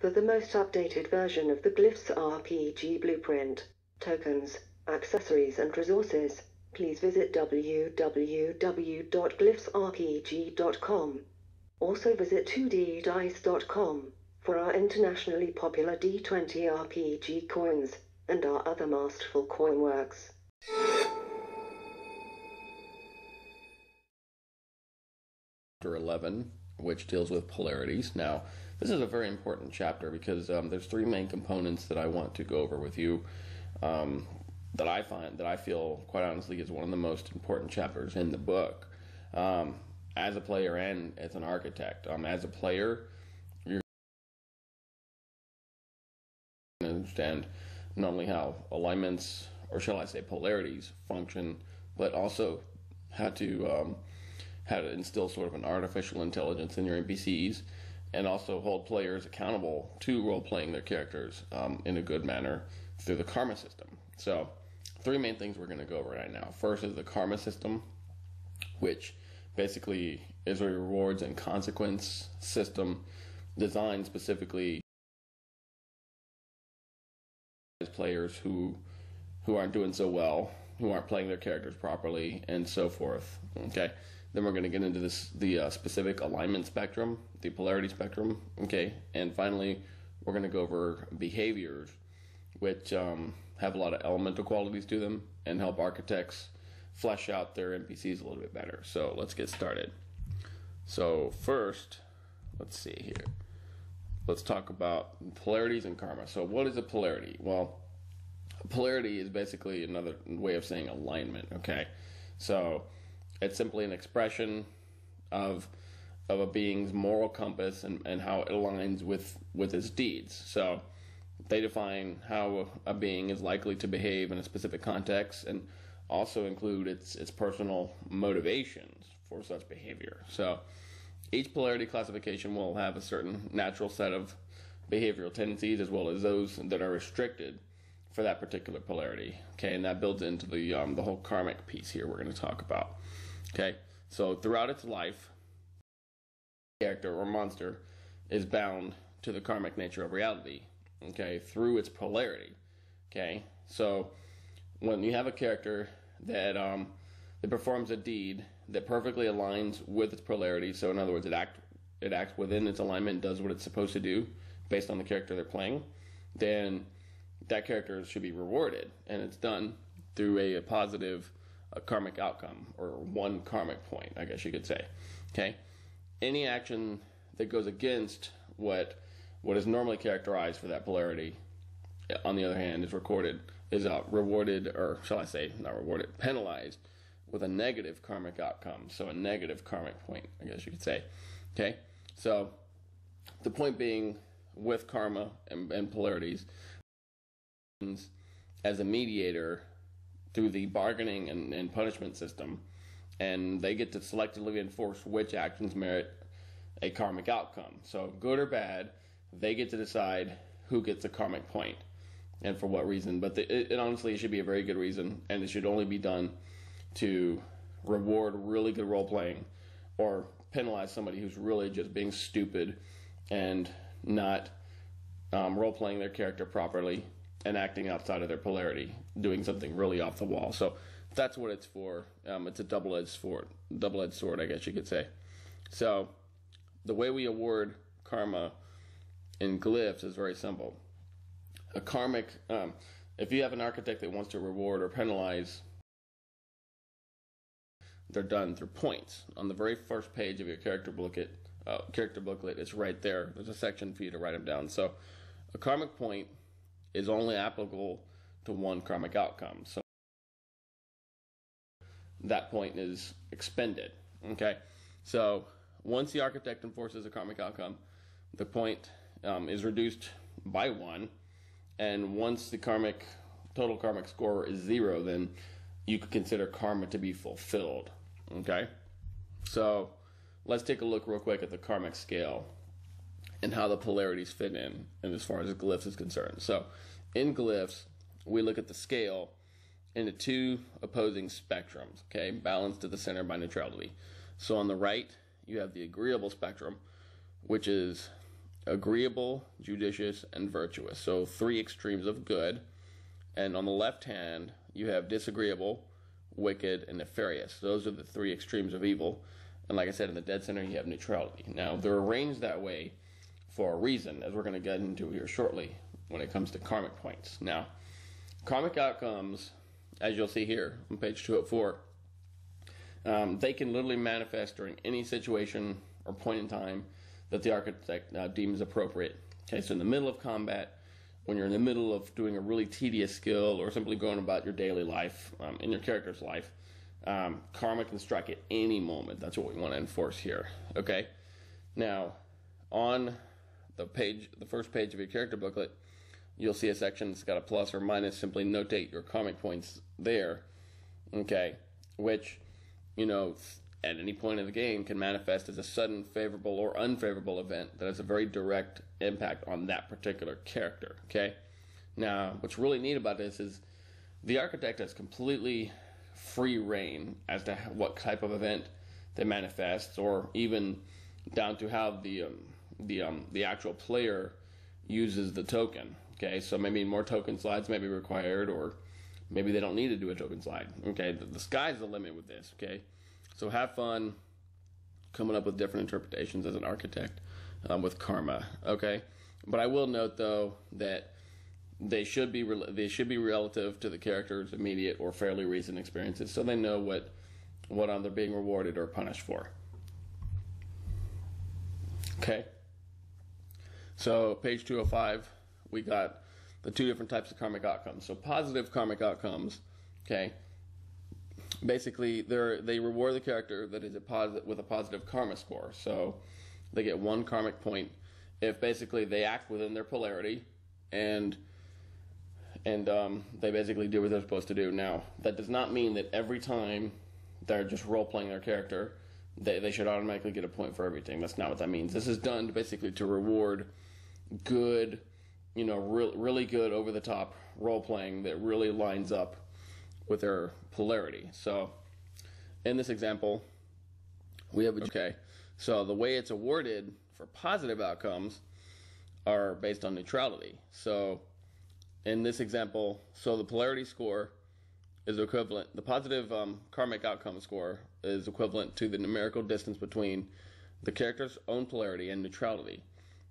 For the most updated version of the Glyphs RPG blueprint, tokens, accessories and resources, please visit www.glyphsrpg.com. Also visit 2ddice.com for our internationally popular D20 RPG coins and our other masterful coin works. Chapter 11, which deals with polarities. Now, this is a very important chapter because there's three main components that I want to go over with you that I feel, quite honestly, is one of the most important chapters in the book. As a player and as an architect. As a player, you're going to understand not only how alignments, or shall I say polarities, function, but also how to instill sort of an artificial intelligence in your NPCs, and also hold players accountable to role-playing their characters in a good manner through the karma system. So, three main things we're going to go over right now. First is the karma system, which basically is a rewards and consequence system designed specifically as players who aren't doing so well, who aren't playing their characters properly, and so forth. Okay. Then we're going to get into the specific alignment spectrum, the polarity spectrum. Okay. And finally, we're going to go over behaviors, which have a lot of elemental qualities to them and help architects flesh out their NPCs a little bit better. So let's get started. So first, let's see here. Let's talk about polarities and karma. So what is a polarity? Well, a polarity is basically another way of saying alignment, okay? So it's simply an expression of a being's moral compass and how it aligns with its deeds. So they define how a being is likely to behave in a specific context and also include its personal motivations for such behavior. So each polarity classification will have a certain natural set of behavioral tendencies as well as those that are restricted for that particular polarity. Okay, and that builds into the whole karmic piece here we're going to talk about. Okay, so throughout its life, character or monster is bound to the karmic nature of reality, okay, through its polarity. Okay, so when you have a character that performs a deed that perfectly aligns with its polarity, so in other words, it acts within its alignment, does what it's supposed to do based on the character they're playing, then that character should be rewarded, and it's done through a positive karmic outcome, or one karmic point, I guess you could say. Okay, any action that goes against what is normally characterized for that polarity, on the other hand, is rewarded, or shall I say, not rewarded, penalized with a negative karmic outcome. So a negative karmic point, I guess you could say. Okay, so the point being with karma and polarities, as a mediator through the bargaining and punishment system, and they get to selectively enforce which actions merit a karmic outcome. So good or bad, they get to decide who gets a karmic point and for what reason. But honestly, it should be a very good reason, and it should only be done to reward really good role playing or penalize somebody who's really just being stupid and not role playing their character properly and acting outside of their polarity, doing something really off the wall. So that's what it's for. It's a double-edged sword, I guess you could say. So the way we award karma in Glyphs is very simple. A karmic, if you have an architect that wants to reward or penalize, they're done through points. On the very first page of your character booklet, it's right there. There's a section for you to write them down. So a karmic point is only applicable to one karmic outcome. So that point is expended. Okay, so once the architect enforces a karmic outcome, the point is reduced by 1, and once the total karmic score is 0, then you could consider karma to be fulfilled. Okay, so let's take a look real quick at the karmic scale and how the polarities fit in as far as Glyphs is concerned. So in Glyphs, we look at the scale into two opposing spectrums, okay, balanced to the center by neutrality. So on the right, you have the agreeable spectrum, which is agreeable, judicious, and virtuous. So 3 extremes of good. And on the left hand, you have disagreeable, wicked, and nefarious. Those are the 3 extremes of evil. And like I said, in the dead center, you have neutrality. Now, they're arranged that way for a reason, as we're going to get into here shortly when it comes to karmic points. Now, karmic outcomes, as you'll see here on page 204, they can literally manifest during any situation or point in time that the architect deems appropriate. Okay, so in the middle of combat, when you're in the middle of doing a really tedious skill or simply going about your daily life, in your character's life, karma can strike at any moment. That's what we want to enforce here. Okay, now on the first page of your character booklet, you'll see a section that's got a plus or minus. Simply notate your karmic points there. Okay, which, at any point in the game can manifest as a sudden favorable or unfavorable event that has a very direct impact on that particular character. Okay, now what's really neat about this is the architect has completely free reign as to what type of event they manifest, or even down to how the actual player uses the token. Okay, so maybe more token slides may be required, or maybe they don't need to do a token slide. Okay, the sky's the limit with this. Okay, so have fun coming up with different interpretations as an architect with karma. Okay, but I will note though that they should be relative to the character's immediate or fairly recent experiences, so they know what they're being rewarded or punished for. Okay, so page 205, we got the 2 different types of karmic outcomes. So positive karmic outcomes, okay, basically they reward the character that is with a positive karma score. So they get 1 karmic point if basically they act within their polarity and they basically do what they're supposed to do. Now, that does not mean that every time they're just role-playing their character, they should automatically get a point for everything. That's not what that means. This is done basically to reward good, really good over-the-top role-playing that really lines up with their polarity. So, in this example, we have so the way it's awarded for positive outcomes are based on neutrality. So, in this example, the polarity score is equivalent, the positive karmic outcome score is equivalent to the numerical distance between the character's own polarity and neutrality.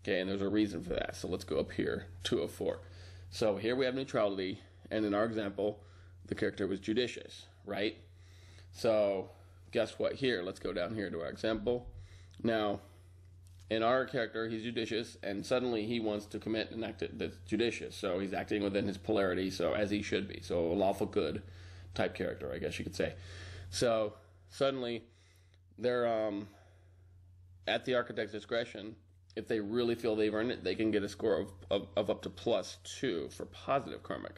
Okay, and there's a reason for that. So let's go up here, 204. So here we have neutrality, and in our example, the character was judicious, right? So guess what here? Let's go down here to our example. Now, in our character, he's judicious, and suddenly he wants to commit an act that's judicious. So he's acting within his polarity, so as he should be. So a lawful good type character, I guess you could say. So suddenly, they're at the architect's discretion. If they really feel they've earned it, they can get a score of up to +2 for positive karmic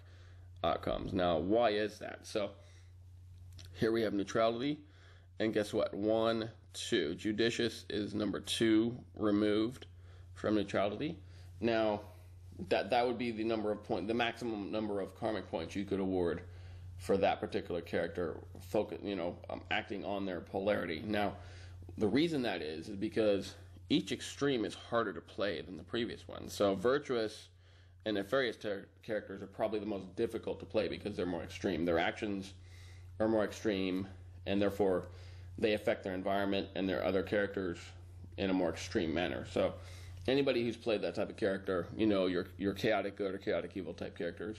outcomes. Now, why is that? So here we have neutrality, and guess what? 1, 2. Judicious is number 2 removed from neutrality. Now, that would be the maximum number of karmic points you could award for that particular character, acting on their polarity. Now, the reason that is because each extreme is harder to play than the previous one. So virtuous and nefarious characters are probably the most difficult to play because they're more extreme. Their actions are more extreme, and therefore they affect their environment and their other characters in a more extreme manner. So anybody who's played that type of character, your chaotic good or chaotic evil type characters,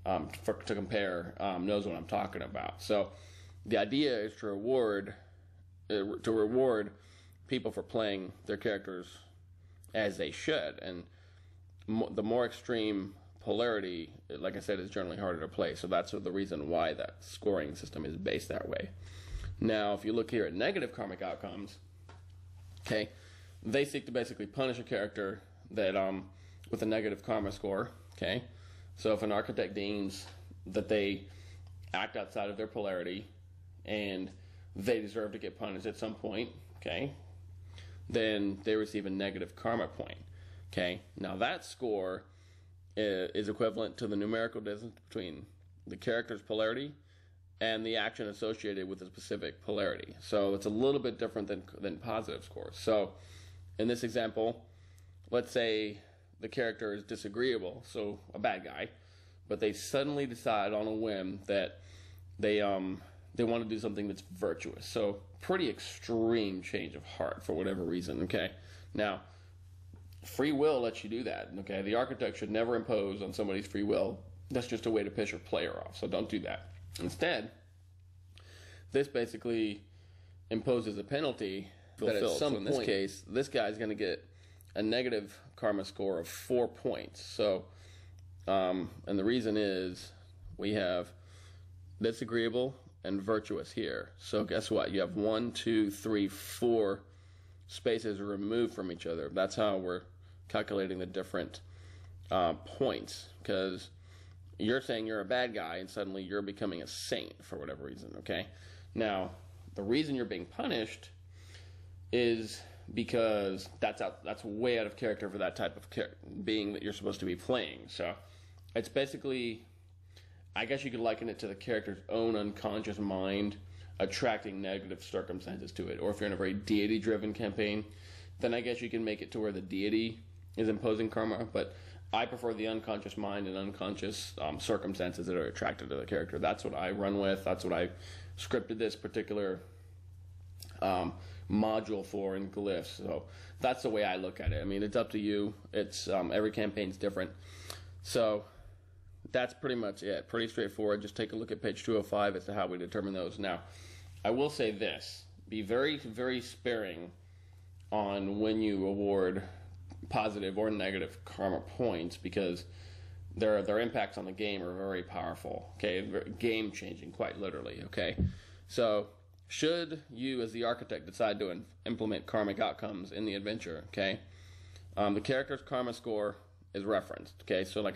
to compare, knows what I'm talking about. So the idea is to reward people for playing their characters as they should, and the more extreme polarity, like I said, is generally harder to play. So that's the reason why that scoring system is based that way. Now, if you look here at negative karmic outcomes, okay, they seek to basically punish a character that with a negative karma score. Okay, so if an architect deems that they act outside of their polarity and they deserve to get punished at some point, okay, then they receive a negative karma point. Okay, now that score is equivalent to the numerical distance between the character's polarity and the action associated with a specific polarity. So it's a little bit different than positive scores. So in this example, let's say the character is disagreeable, so a bad guy, but they suddenly decide on a whim that they want to do something that's virtuous. So pretty extreme change of heart for whatever reason. Okay, now free will lets you do that. Okay, the architect should never impose on somebody's free will. That's just a way to piss your player off. So don't do that. Instead, this basically imposes a penalty that at some point, in this case, this guy's going to get a negative karma score of 4 points. So, and the reason is we have disagreeable and virtuous here. So guess what? You have 1, 2, 3, 4 spaces removed from each other. That's how we're calculating the different points, because you're saying you're a bad guy and suddenly you're becoming a saint for whatever reason. Okay, now the reason you're being punished is because that's way out of character for that type of being that you're supposed to be playing. So it's basically, I guess you could liken it to the character's own unconscious mind attracting negative circumstances to it. Or if you're in a very deity-driven campaign, then I guess you can make it to where the deity is imposing karma. But I prefer the unconscious mind and unconscious circumstances that are attracted to the character. That's what I run with. That's what I scripted this particular module for in Glyphs. So that's the way I look at it. I mean, it's up to you. It's every campaign's different. So that's pretty much it. Pretty straightforward. Just take a look at page 205 as to how we determine those. Now, I will say this. Be very, very sparing on when you award positive or negative karma points, because their impacts on the game are very powerful. Okay, game changing, quite literally. Okay, so should you as the architect decide to implement karmic outcomes in the adventure, okay, the character's karma score is referenced. Okay, so like,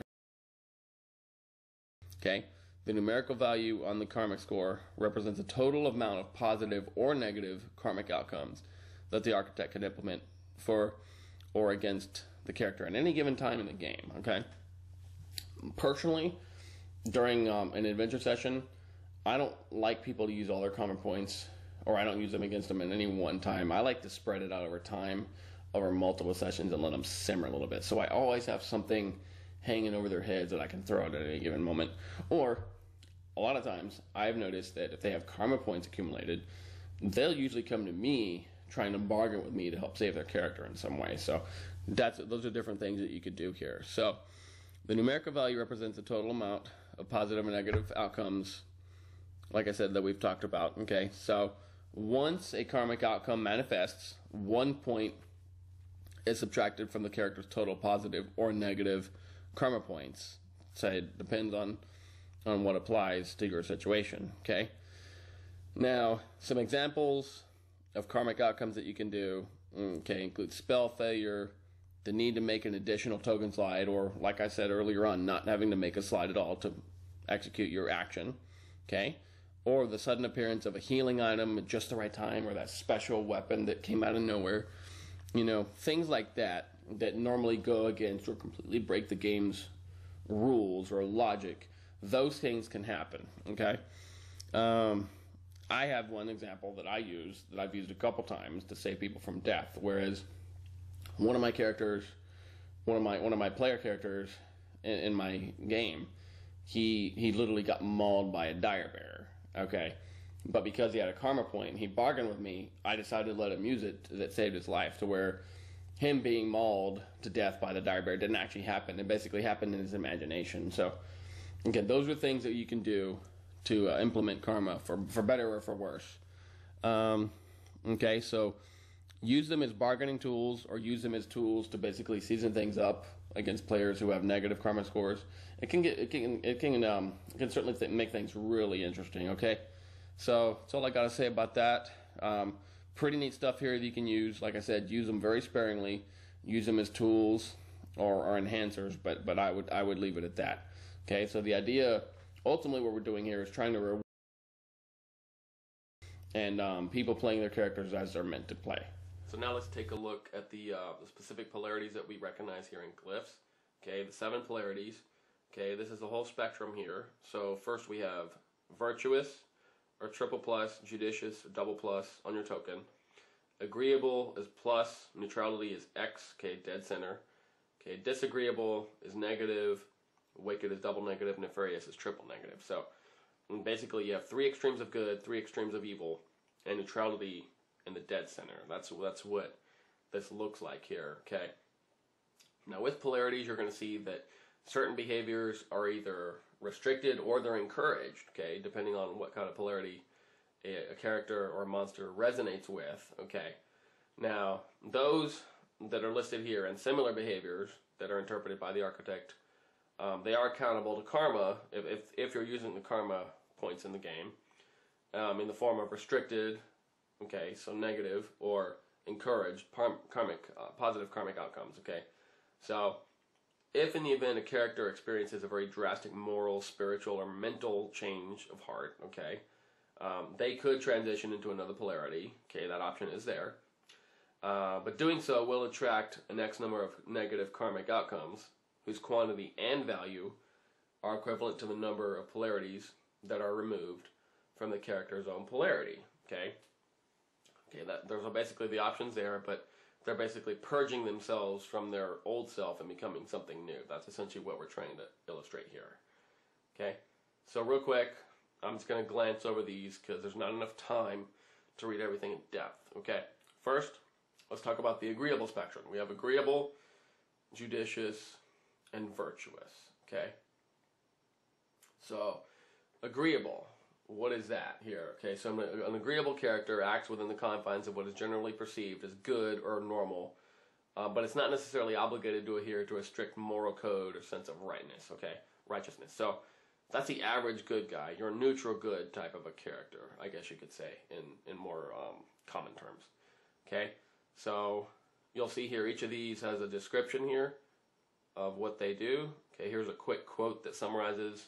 okay, the numerical value on the karmic score represents the total amount of positive or negative karmic outcomes that the architect can implement for or against the character at any given time in the game. Okay, personally, during an adventure session, I don't like people to use all their karma points, or I don't use them against them at any one time. I like to spread it out over time, over multiple sessions, and let them simmer a little bit. So I always have something hanging over their heads that I can throw out at any given moment. Or a lot of times, I've noticed that if they have karma points accumulated, they'll usually come to me trying to bargain with me to help save their character in some way. So those are different things that you could do here. So the numerical value represents the total amount of positive and negative outcomes, like I said, that we've talked about. Okay, so once a karmic outcome manifests, 1 point is subtracted from the character's total positive or negative karma points. So it depends on what applies to your situation. Okay, now some examples of karmic outcomes that you can do, okay, include spell failure, the need to make an additional token slide, or like I said earlier on, not having to make a slide at all to execute your action, okay, or the sudden appearance of a healing item at just the right time, or that special weapon that came out of nowhere, things like that normally go against or completely break the game's rules or logic. Those things can happen. Okay, I have one example that I've used a couple times to save people from death. Whereas one of my player characters in my game, he literally got mauled by a dire bear. Okay, but because he had a karma point and he bargained with me, I decided to let him use it. That saved his life, to where him being mauled to death by the dire bear didn't actually happen. It basically happened in his imagination. So again, those are things that you can do to implement karma for better or for worse. Okay, so use them as bargaining tools, or use them as tools to basically season things up against players who have negative karma scores. It can certainly make things really interesting. Okay, so that's all I got to say about that. Pretty neat stuff here that you can use. Like I said, use them very sparingly. Use them as tools or enhancers, but I would leave it at that. Okay, so the idea, ultimately, what we're doing here is trying to reward and people playing their characters as they're meant to play. So now let's take a look at the specific polarities that we recognize here in Glyphs. Okay, the 7 polarities. Okay, this is the whole spectrum here. So first we have virtuous, or triple plus, judicious, or double plus on your token. Agreeable is plus, neutrality is X, okay, dead center. Okay, disagreeable is negative, wicked is double negative, nefarious is triple negative. So basically you have 3 extremes of good, 3 extremes of evil, and neutrality in the dead center. That's what this looks like here, okay? Now with polarities, you're going to see that certain behaviors are either restricted or they're encouraged, okay, depending on what kind of polarity a character or a monster resonates with, okay? Now, those that are listed here and similar behaviors that are interpreted by the architect, they are accountable to karma if you're using the karma points in the game in the form of restricted, okay, so negative, or encouraged positive karmic outcomes, okay? So if in the event a character experiences a very drastic moral, spiritual, or mental change of heart, okay, they could transition into another polarity, okay, that option is there. But doing so will attract an X number of negative karmic outcomes whose quantity and value are equivalent to the number of polarities that are removed from the character's own polarity, okay? Okay, those are basically the options there, but they're basically purging themselves from their old self and becoming something new. That's essentially what we're trying to illustrate here, okay? So real quick, I'm just going to glance over these because there's not enough time to read everything in depth, okay? First, let's talk about the agreeable spectrum. We have agreeable, judicious, and virtuous, okay? So, agreeable, what is that here? Okay, so an agreeable character acts within the confines of what is generally perceived as good or normal, but it's not necessarily obligated to adhere to a strict moral code or sense of rightness, okay? Righteousness. So, that's the average good guy, your neutral good type of a character, I guess you could say, in more common terms, okay? So, you'll see here, each of these has a description here of what they do. Okay, here's a quick quote that summarizes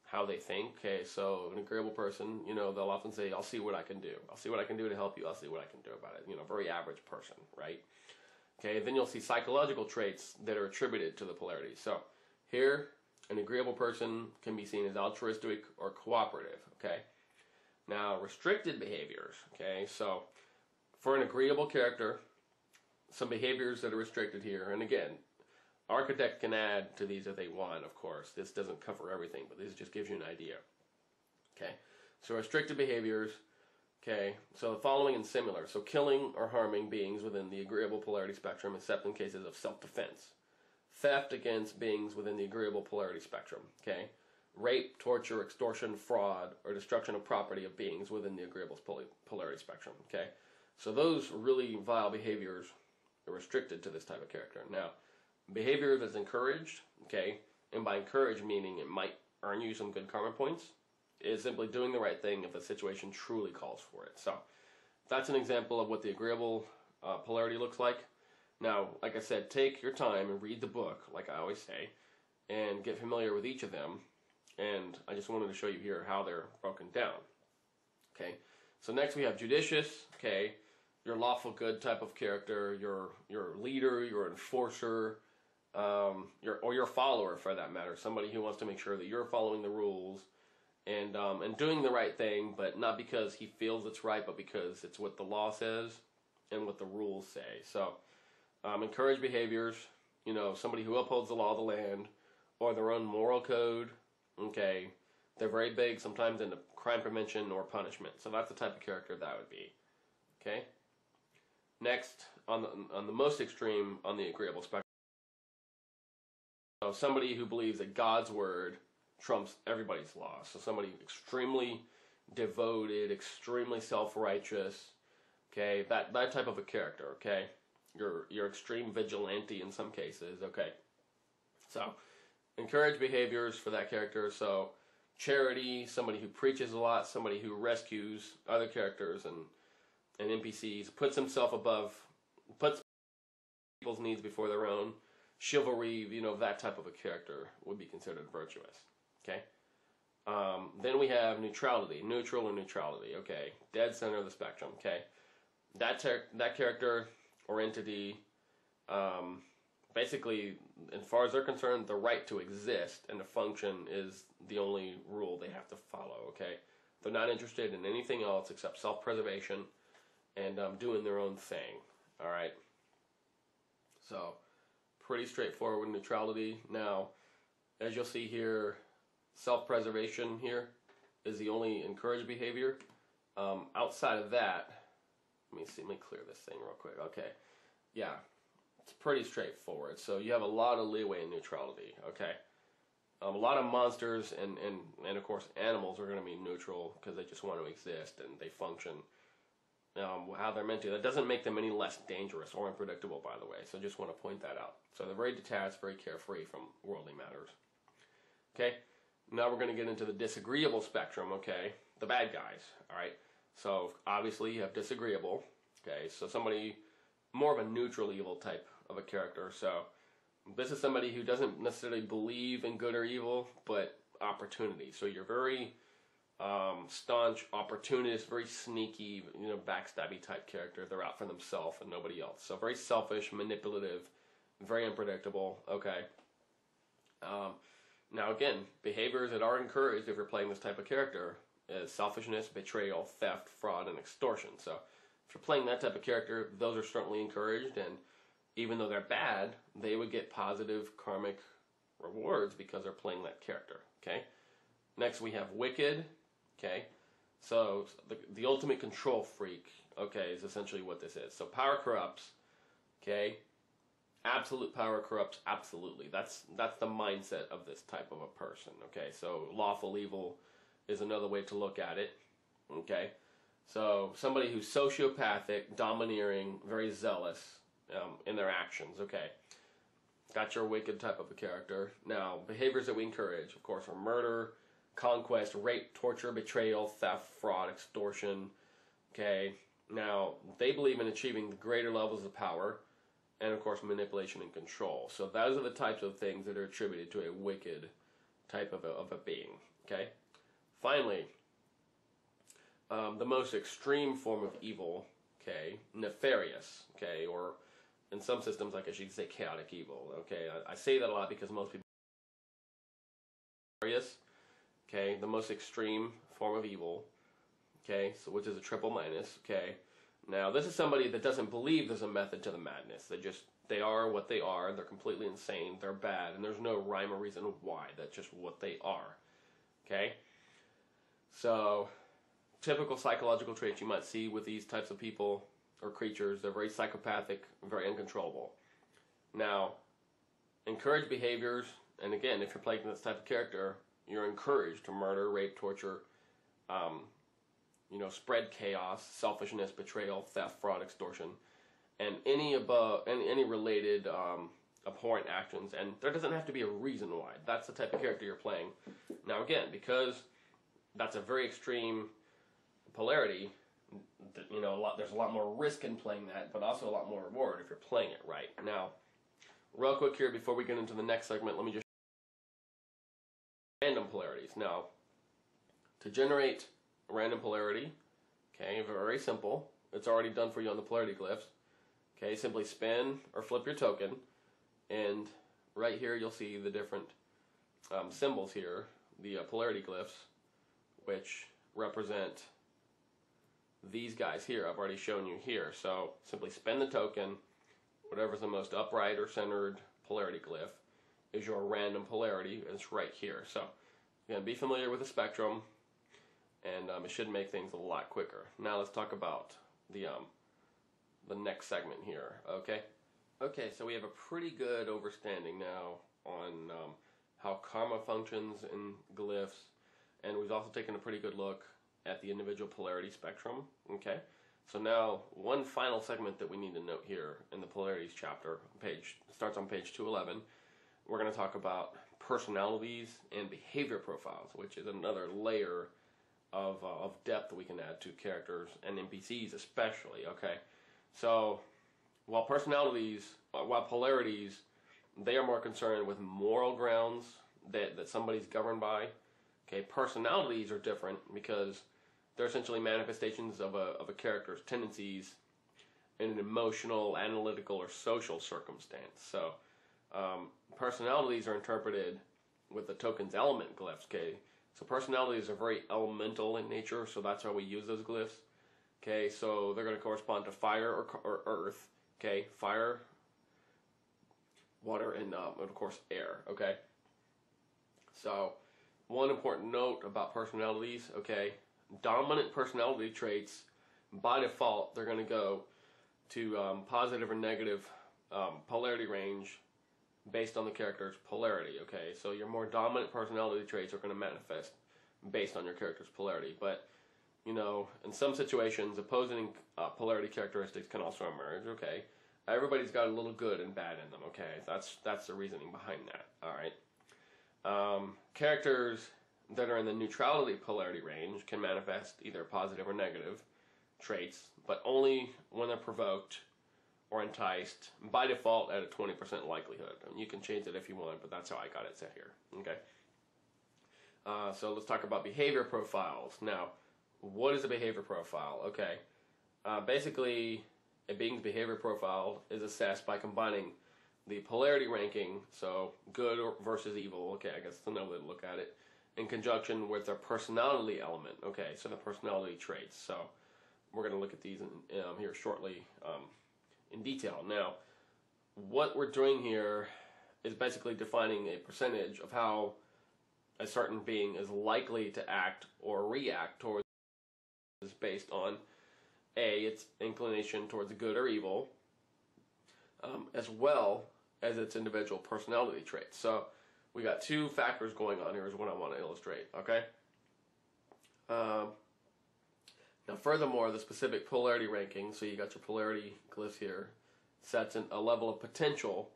how they think. Okay, so an agreeable person, you know, they'll often say, I'll see what I can do. I'll see what I can do to help you. I'll see what I can do about it. You know, very average person, right? Okay, then you'll see psychological traits that are attributed to the polarity. So here, an agreeable person can be seen as altruistic or cooperative, okay? Now, restricted behaviors, okay? So for an agreeable character, some behaviors that are restricted here, and again, architect can add to these if they want, of course. This doesn't cover everything, but this just gives you an idea. Okay, so restricted behaviors, okay, so the following and similar. So killing or harming beings within the agreeable polarity spectrum, except in cases of self-defense. Theft against beings within the agreeable polarity spectrum, okay. Rape, torture, extortion, fraud, or destruction of property of beings within the agreeable polarity spectrum, okay. So those really vile behaviors are restricted to this type of character. Now, behavior that's encouraged, okay, and by encouraged meaning it might earn you some good karma points, is simply doing the right thing if the situation truly calls for it. So that's an example of what the agreeable polarity looks like. Now, like I said, take your time and read the book, like I always say, and get familiar with each of them. And I just wanted to show you here how they're broken down. Okay, so next we have judicious, okay, your lawful good type of character, your leader, your enforcer, your follower for that matter, somebody who wants to make sure that you're following the rules and doing the right thing, but not because he feels it's right, but because it's what the law says and what the rules say. So, encourage behaviors, you know, somebody who upholds the law of the land or their own moral code, okay, they're very big sometimes into crime prevention or punishment. So that's the type of character that would be, okay? Next, on the most extreme on the agreeable spectrum, so somebody who believes that God's word trumps everybody's law. So somebody extremely devoted, extremely self-righteous, okay, that type of a character, okay? Your extreme vigilante in some cases, okay? So, encourage behaviors for that character. So, charity, somebody who preaches a lot, somebody who rescues other characters and NPCs, puts himself above, puts people's needs before their own. Chivalry, you know, that type of a character would be considered virtuous, okay? Then we have neutrality, neutral or neutrality, okay? Dead center of the spectrum, okay? That character or entity, basically, as far as they're concerned, the right to exist and to function is the only rule they have to follow, okay? They're not interested in anything else except self-preservation and doing their own thing. All right. So pretty straightforward neutrality. Now, as you'll see here, self-preservation here is the only encouraged behavior. Outside of that, let me clear this thing real quick. Okay, yeah, it's pretty straightforward. So you have a lot of leeway in neutrality. Okay, a lot of monsters and of course animals are going to be neutral because they just want to exist and they function how they're meant to. That doesn't make them any less dangerous or unpredictable, by the way. So just want to point that out. So they're very detached, very carefree from worldly matters. Okay, now we're going to get into the disagreeable spectrum. Okay, the bad guys. All right. So obviously you have disagreeable. Okay, so somebody more of a neutral evil type of a character. So this is somebody who doesn't necessarily believe in good or evil, but opportunity. So you're very staunch, opportunist, very sneaky, backstabby type character. They're out for themselves and nobody else. So very selfish, manipulative, very unpredictable. Okay. Now again, behaviors that are encouraged if you're playing this type of character is selfishness, betrayal, theft, fraud, and extortion. So if you're playing that type of character, those are certainly encouraged, and even though they're bad, they would get positive karmic rewards because they're playing that character. Okay. Next we have wicked. Okay. So the ultimate control freak. Okay, is essentially what this is. So power corrupts. Okay. Absolute power corrupts absolutely. That's the mindset of this type of a person. Okay. So lawful evil is another way to look at it. Okay. So somebody who's sociopathic, domineering, very zealous in their actions. Okay. Got your wicked type of a character. Now, behaviors that we encourage, of course, are murder, conquest, rape, torture, betrayal, theft, fraud, extortion. Okay. Now, they believe in achieving the greater levels of power and, of course, manipulation and control. So those are the types of things that are attributed to a wicked type of a being. Okay. Finally, the most extreme form of evil, okay, nefarious, okay, or in some systems, like I should say, chaotic evil, okay. I say that a lot because most people nefarious, okay, the most extreme form of evil, okay, so which is a triple minus, okay. Now, this is somebody that doesn't believe there's a method to the madness. They are what they are. They're completely insane. They're bad, and there's no rhyme or reason why. That's just what they are, okay. So, typical psychological traits you might see with these types of people or creatures, they're very psychopathic, very uncontrollable. Now, encouraged behaviors, and again, if you're playing this type of character, you're encouraged to murder, rape, torture, spread chaos, selfishness, betrayal, theft, fraud, extortion, and any related abhorrent actions. And there doesn't have to be a reason why. That's the type of character you're playing. Now, again, because that's a very extreme polarity, there's a lot more risk in playing that, but also a lot more reward if you're playing it right. Now, real quick here before we get into the next segment, let me just random polarities. Now, to generate a random polarity, okay, very simple. It's already done for you on the polarity glyphs. Okay, simply spin or flip your token, and right here you'll see the different symbols here, the polarity glyphs, which represent these guys here. I've already shown you here. So simply spin the token. Whatever's the most upright or centered polarity glyph is your random polarity. It's right here. So again, be familiar with the spectrum, and it should make things a lot quicker. Now let's talk about the next segment here. Okay, so we have a pretty good understanding now on how karma functions in glyphs, and we've also taken a pretty good look at the individual polarity spectrum. Okay, so now one final segment that we need to note here in the polarities chapter, starts on page 211. We're going to talk about personalities and behavior profiles, which is another layer of depth we can add to characters and NPCs especially. Okay, so while polarities, they are more concerned with moral grounds that somebody's governed by. Okay, personalities are different because they're essentially manifestations of a character's tendencies in an emotional, analytical, or social circumstance. So personalities are interpreted with the token's element glyphs. Okay, so personalities are very elemental in nature, so that's how we use those glyphs. Okay, so they're going to correspond to fire or earth. Okay, fire, water, and of course air. Okay, so one important note about personalities. Okay, dominant personality traits, by default, they're going to go to positive or negative polarity range based on the character's polarity. Okay, so your more dominant personality traits are going to manifest based on your character's polarity. But you know, in some situations, opposing polarity characteristics can also emerge. Okay, everybody's got a little good and bad in them. Okay, that's the reasoning behind that. All right, characters that are in the neutrality polarity range can manifest either positive or negative traits, but only when they're provoked or enticed, by default at a 20% likelihood. And you can change it if you want, but that's how I got it set here. Okay. So let's talk about behavior profiles. Now, what is a behavior profile? Okay. Basically, a being's behavior profile is assessed by combining the polarity ranking, so good versus evil, okay, I guess that's another way to look at it, in conjunction with their personality element, okay, so the personality traits. So we're going to look at these here shortly in detail. Now, what we're doing here is basically defining a percentage of how a certain being is likely to act or react towards is based on A, its inclination towards good or evil, as well as its individual personality traits. So we got two factors going on here is what I want to illustrate, okay? Now, furthermore, the specific polarity ranking, so you got your polarity glyphs here, sets a level of potential,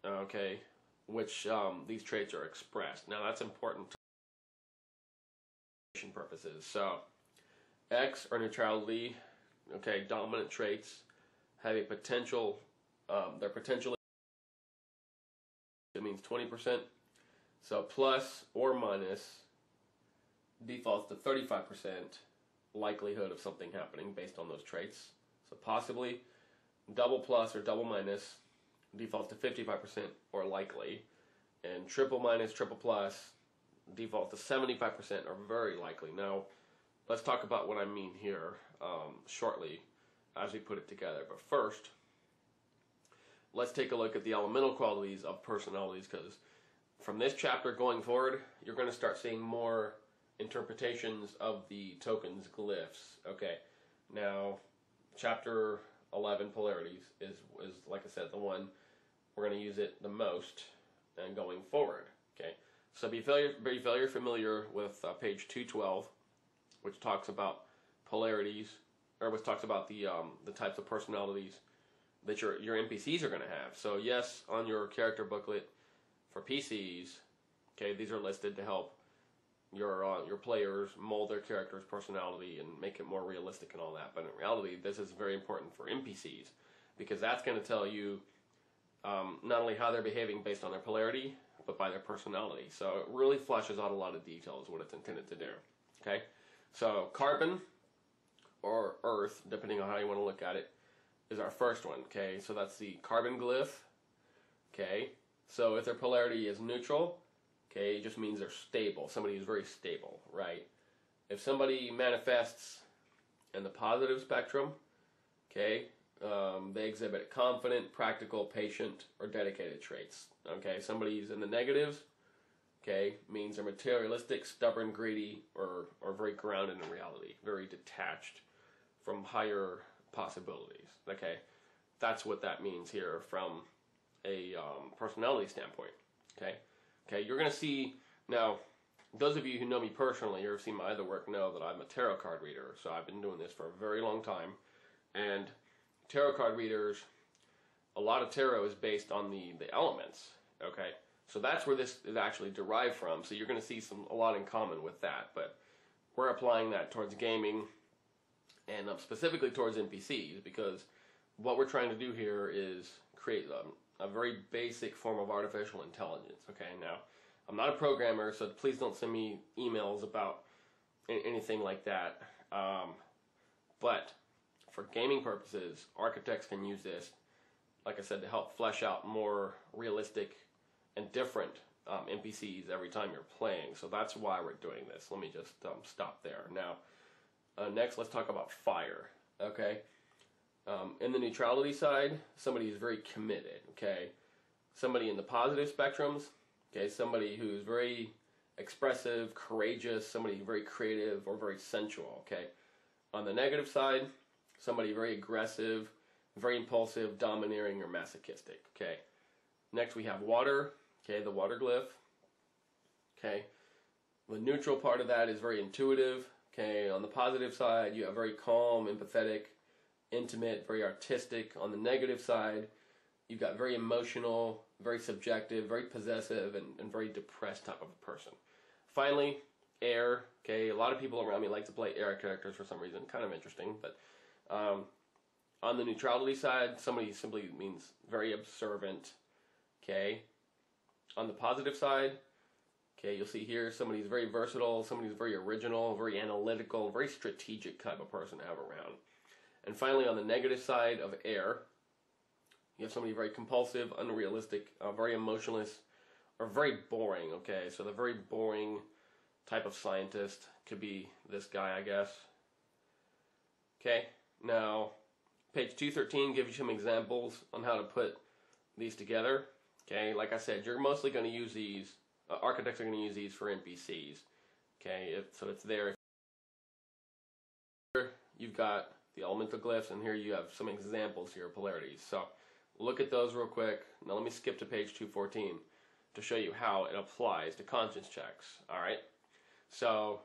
okay, which these traits are expressed. Now, that's important for purposes. So, X or neutrality, okay, dominant traits have a potential, their potential, it means 20%. So, plus or minus defaults to 35% likelihood of something happening based on those traits. So possibly double plus or double minus defaults to 55% or likely, and triple minus, triple plus defaults to 75% or very likely. Now, let's talk about what I mean here shortly as we put it together. But first, let's take a look at the elemental qualities of personalities, because from this chapter going forward, you're going to start seeing more interpretations of the tokens glyphs. Okay, now chapter 11 polarities is like I said the one we're going to use it the most and going forward. Okay, so be very familiar with page 212, which talks about polarities, or which talks about the types of personalities that your NPCs are going to have. So yes, on your character booklet for PCs, okay, these are listed to help your players mold their character's personality and make it more realistic and all that. But in reality, this is very important for NPCs, because that's going to tell you not only how they're behaving based on their polarity, but by their personality. So it really flushes out a lot of details what it's intended to do. Okay, so carbon or earth, depending on how you want to look at it, is our first one. Okay, so that's the carbon glyph. Okay, so if their polarity is neutral, okay, it just means they're stable. Somebody who's very stable, right? If somebody manifests in the positive spectrum, okay, they exhibit confident, practical, patient, or dedicated traits. Okay, somebody's in the negatives, okay, means they're materialistic, stubborn, greedy, or very grounded in reality, very detached from higher possibilities. Okay, that's what that means here from a personality standpoint. Okay. Okay, you're going to see, now, those of you who know me personally or have seen my other work know that I'm a tarot card reader. So I've been doing this for a very long time. And tarot card readers, a lot of tarot is based on the elements. Okay, so that's where this is actually derived from. So you're going to see a lot in common with that. But we're applying that towards gaming and specifically towards NPCs, because what we're trying to do here is create a very basic form of artificial intelligence. Okay, now, I'm not a programmer, so please don't send me emails about anything like that. But for gaming purposes, architects can use this, like I said, to help flesh out more realistic and different NPCs every time you're playing. So that's why we're doing this. Let me just stop there. Now, Next, let's talk about fire. Okay. In the neutrality side, somebody who's very committed. Okay. Somebody in the positive spectrums. Okay. Somebody who's very expressive, courageous. Somebody very creative or very sensual. Okay. On the negative side, somebody very aggressive, very impulsive, domineering, or masochistic. Okay. Next, we have water. Okay. The water glyph. Okay. The neutral part of that is very intuitive. Okay, on the positive side, you have very calm, empathetic, intimate, very artistic. On the negative side, you've got very emotional, very subjective, very possessive, and very depressed type of a person. Finally, air. Okay, a lot of people around me like to play air characters for some reason. Kind of interesting, but on the neutrality side, somebody simply means very observant. Okay, on the positive side, okay, you'll see here somebody's very versatile, somebody's very original, very analytical, very strategic type of person to have around. And finally, on the negative side of air, you have somebody very compulsive, unrealistic, very emotionless, or very boring, okay? So the very boring type of scientist could be this guy, I guess. Okay, now, page 213 gives you some examples on how to put these together. Okay, like I said, you're mostly going to use these. Architects are going to use these for NPCs. Okay, so it's there. Here you've got the elemental glyphs, and here you have some examples here of polarities. So look at those real quick. Now let me skip to page 214 to show you how it applies to conscience checks. All right. So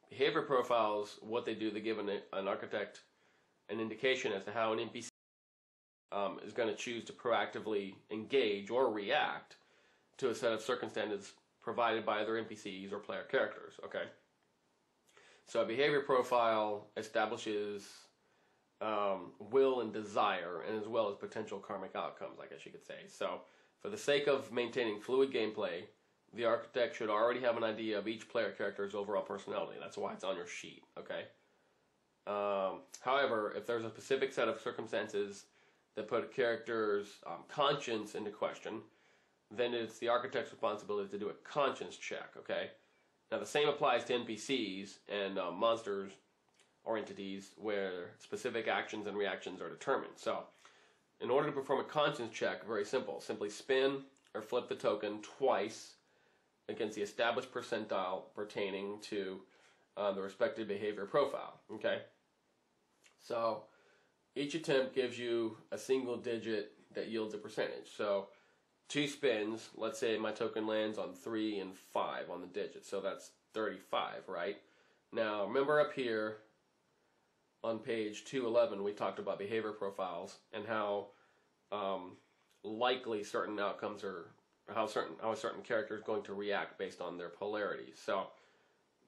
behavior profiles, what they do, they give an architect an indication as to how an NPC is going to choose to proactively engage or react to a set of circumstances provided by other NPCs or player characters, okay? So a behavior profile establishes will and desire, and as well as potential karmic outcomes, I guess you could say. So for the sake of maintaining fluid gameplay, the architect should already have an idea of each player character's overall personality. That's why it's on your sheet, okay? However, if there's a specific set of circumstances that put a character's conscience into question, then it's the architect's responsibility to do a conscience check, okay? Now, the same applies to NPCs and monsters or entities where specific actions and reactions are determined. So, in order to perform a conscience check, very simple. Simply spin or flip the token twice against the established percentile pertaining to the respective behavior profile, okay? So, each attempt gives you a single digit that yields a percentage. So, 2 spins, let's say my token lands on 3 and 5 on the digit, so that's 35, right? Now, remember up here on page 211, we talked about behavior profiles and how likely certain outcomes are, how a certain character is going to react based on their polarities. So,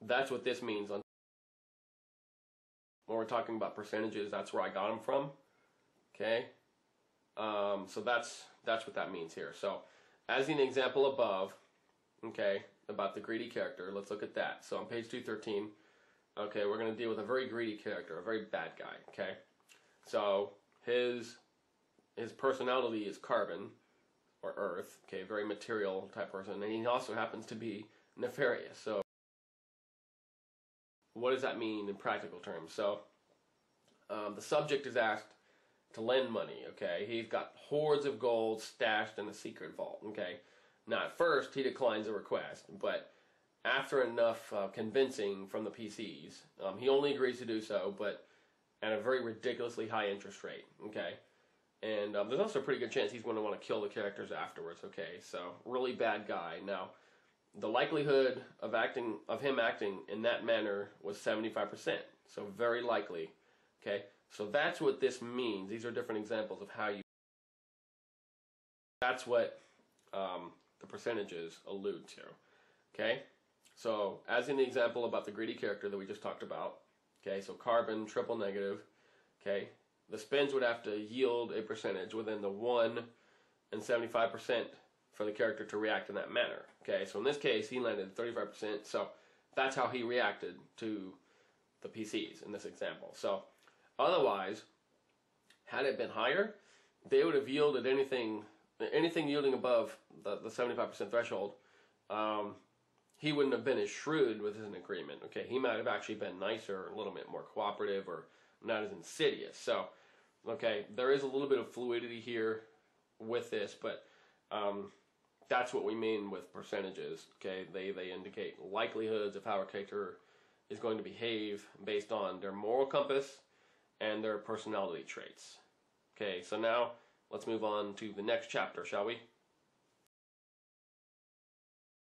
that's what this means. When we're talking about percentages, that's where I got them from, okay? So that's what that means here. So, as an example above, okay, about the greedy character, let's look at that. So on page 213, okay, we're going to deal with a very greedy character, a very bad guy, okay? So his personality is carbon, or earth, okay, very material type person, and he also happens to be nefarious. So what does that mean in practical terms? So the subject is asked to lend money, okay? He's got hordes of gold stashed in a secret vault, okay? Now, at first, he declines the request, but after enough convincing from the PCs, he only agrees to do so, but at a very ridiculously high interest rate, okay? And there's also a pretty good chance he's going to want to kill the characters afterwards, okay? So, really bad guy. Now, the likelihood of him acting in that manner was 75%, so very likely, okay? So that's what this means. These are different examples of how you... That's what the percentages allude to. Okay? So, as in the example about the greedy character that we just talked about, okay, so carbon, triple negative, okay, the spins would have to yield a percentage within the 1 and 75% for the character to react in that manner. Okay, so in this case, he landed 35%, so that's how he reacted to the PCs in this example. So, otherwise, had it been higher, they would have yielded anything yielding above the 75% threshold he wouldn't have been as shrewd with his agreement. Okay, he might have actually been nicer, a little bit more cooperative, or not as insidious. So, okay, there is a little bit of fluidity here with this, but that's what we mean with percentages. Okay, they indicate likelihoods of how a character is going to behave based on their moral compass and their personality traits. Okay, so now let's move on to the next chapter, shall we?